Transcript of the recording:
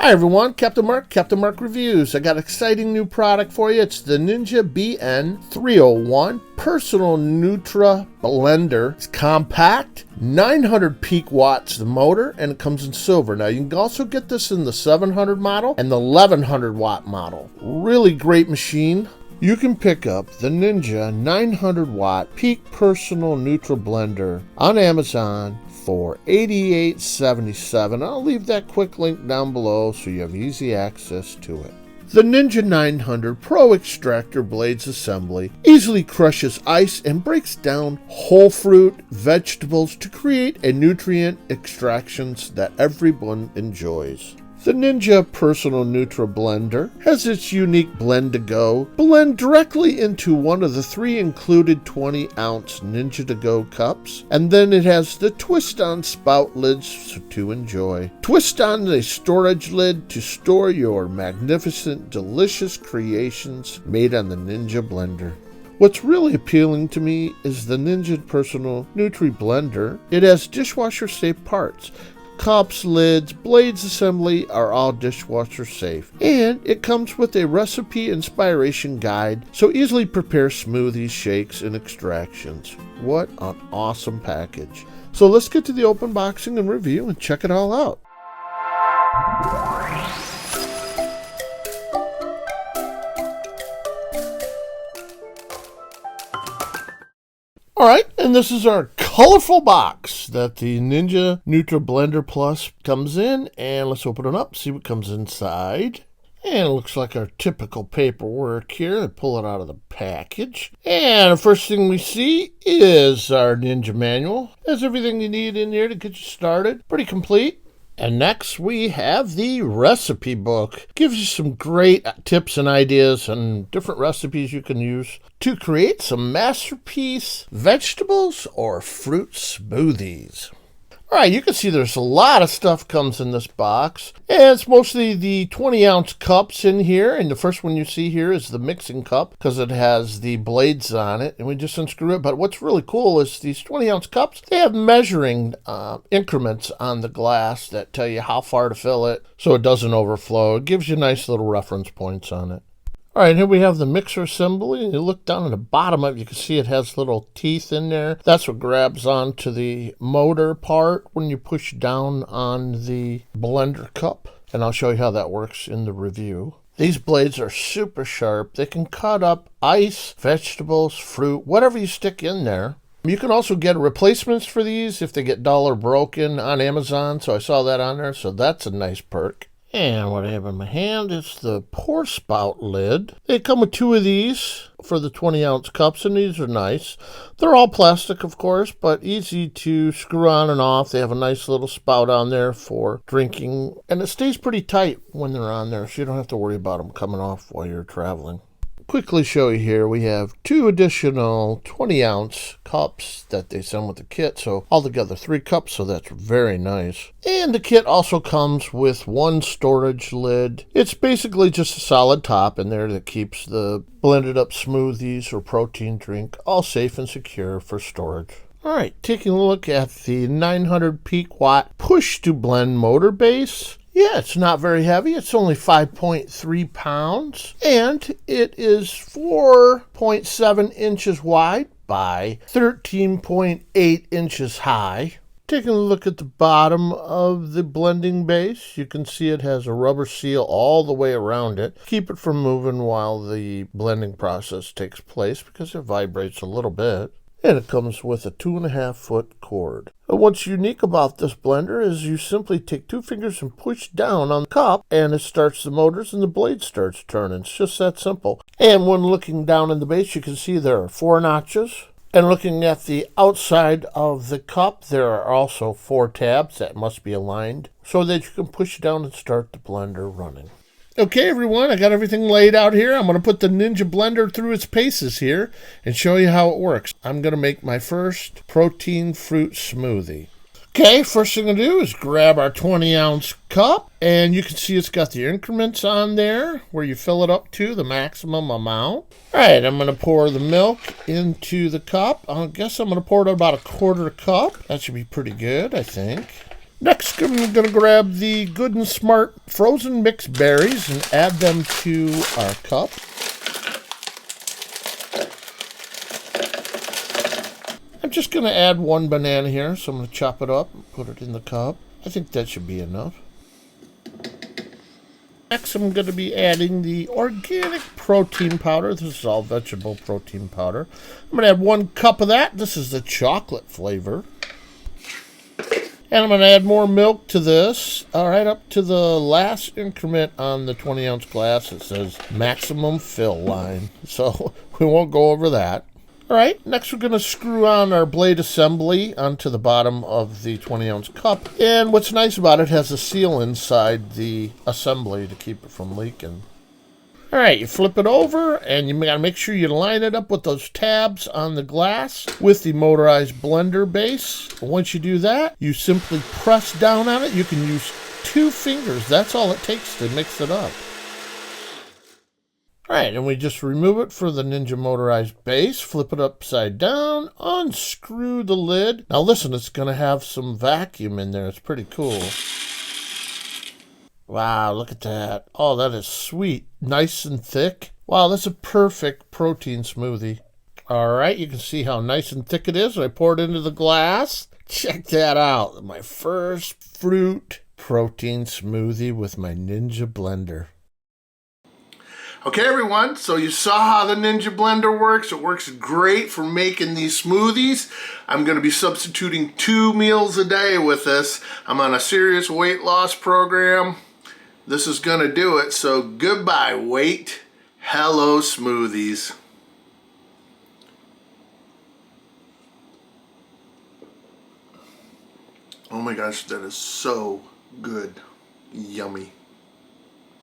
Hi everyone, Captain Mark Reviews. I got an exciting new product for you. It's the Ninja BN301 Personal Nutra Blender. It's compact, 900 peak watts the motor, and it comes in silver. Now you can also get this in the 700 model and the 1100 watt model. Really great machine. You can pick up the Ninja 900 watt peak personal Nutra Blender on Amazon for $88.77. I'll leave that quick link down below so you have easy access to it. The Ninja 900 Pro Extractor Blades Assembly easily crushes ice and breaks down whole fruit, vegetables to create a nutrient extractions that everyone enjoys. The Ninja Personal Nutra Blender has its unique blend to go. Blend directly into one of the 3 included 20-ounce Ninja to Go cups, and then it has the twist-on spout lids to enjoy. Twist on the storage lid to store your magnificent, delicious creations made on the Ninja Blender. What's really appealing to me is the Ninja Personal Nutri Blender. It has dishwasher-safe parts. Cups, lids, blades assembly are all dishwasher safe. And it comes with a recipe inspiration guide, so easily prepare smoothies, shakes, and extractions. What an awesome package. So let's get to the open boxing and review and check it all out. All right, and this is our colorful box that the Ninja Nutra Blender Plus comes in, and let's open it up, see what comes inside. And it looks like our typical paperwork here. I pull it out of the package. And the first thing we see is our Ninja manual. There's everything you need in here to get you started. Pretty complete. And next we have the recipe book. Gives you some great tips and ideas and different recipes you can use to create some masterpiece vegetables or fruit smoothies. All right, you can see there's a lot of stuff comes in this box. And it's mostly the 20-ounce cups in here. And the first one you see here is the mixing cup because it has the blades on it. And we just unscrew it. But what's really cool is these 20-ounce cups, they have measuring increments on the glass that tell you how far to fill it so it doesn't overflow. It gives you nice little reference points on it. All right, here we have the mixer assembly. You look down at the bottom of it, you can see it has little teeth in there. That's what grabs onto the motor part when you push down on the blender cup. And I'll show you how that works in the review. These blades are super sharp. They can cut up ice, vegetables, fruit, whatever you stick in there. You can also get replacements for these if they get dull or broken on Amazon. So I saw that on there, so that's a nice perk. And what I have in my hand is the pour spout lid. They come with 2 of these for the 20-ounce cups, and these are nice. They're all plastic, of course, but easy to screw on and off. They have a nice little spout on there for drinking, and it stays pretty tight when they're on there, so you don't have to worry about them coming off while you're traveling. Quickly show you here, we have 2 additional 20-ounce cups that they send with the kit, so altogether 3 cups, so that's very nice. And the kit also comes with 1 storage lid. It's basically just a solid top in there that keeps the blended up smoothies or protein drink all safe and secure for storage. All right, taking a look at the 900 peak watt push to blend motor base. Yeah, it's not very heavy. It's only 5.3 pounds, and it is 4.7 inches wide by 13.8 inches high. Taking a look at the bottom of the blending base, you can see it has a rubber seal all the way around it. Keep it from moving while the blending process takes place because it vibrates a little bit. And it comes with a 2.5-foot cord. And what's unique about this blender is you simply take 2 fingers and push down on the cup, and it starts the motors and the blade starts turning. It's just that simple. And when looking down in the base, you can see there are 4 notches. And looking at the outside of the cup, there are also 4 tabs that must be aligned so that you can push down and start the blender running. Okay, everyone, I got everything laid out here. I'm going to put the Ninja Blender through its paces here and show you how it works. I'm going to make my first protein fruit smoothie. Okay, first thing I'm going to do is grab our 20-ounce cup, and you can see it's got the increments on there where you fill it up to the maximum amount. All right, I'm going to pour the milk into the cup. I guess I'm going to pour it about 1/4 cup. That should be pretty good, I think. Next, I'm going to grab the Good and Smart frozen mixed berries and add them to our cup. I'm just going to add one banana here, so I'm going to chop it up and put it in the cup. I think that should be enough. Next, I'm going to be adding the organic protein powder. This is all vegetable protein powder. I'm going to add 1 cup of that. This is the chocolate flavor. And I'm going to add more milk to this. All right, up to the last increment on the 20-ounce glass. It says maximum fill line. So we won't go over that. All right, next we're going to screw on our blade assembly onto the bottom of the 20-ounce cup. And what's nice about it has a seal inside the assembly to keep it from leaking. All right, you flip it over, and you got to make sure you line it up with those tabs on the glass with the motorized blender base. Once you do that, you simply press down on it. You can use 2 fingers. That's all it takes to mix it up. All right, and we just remove it for the Ninja motorized base, flip it upside down, unscrew the lid. Now listen, it's going to have some vacuum in there. It's pretty cool. Wow, look at that. Oh, that is sweet. Nice and thick. Wow, that's a perfect protein smoothie. All right, you can see how nice and thick it is. I pour it into the glass. Check that out. My first fruit protein smoothie with my Ninja blender. Okay, everyone, so you saw how the Ninja blender works. It works great for making these smoothies. I'm going to be substituting 2 meals a day with this. I'm on a serious weight loss program. This is going to do it, so goodbye weight. Hello smoothies. Oh my gosh, that is so good. Yummy.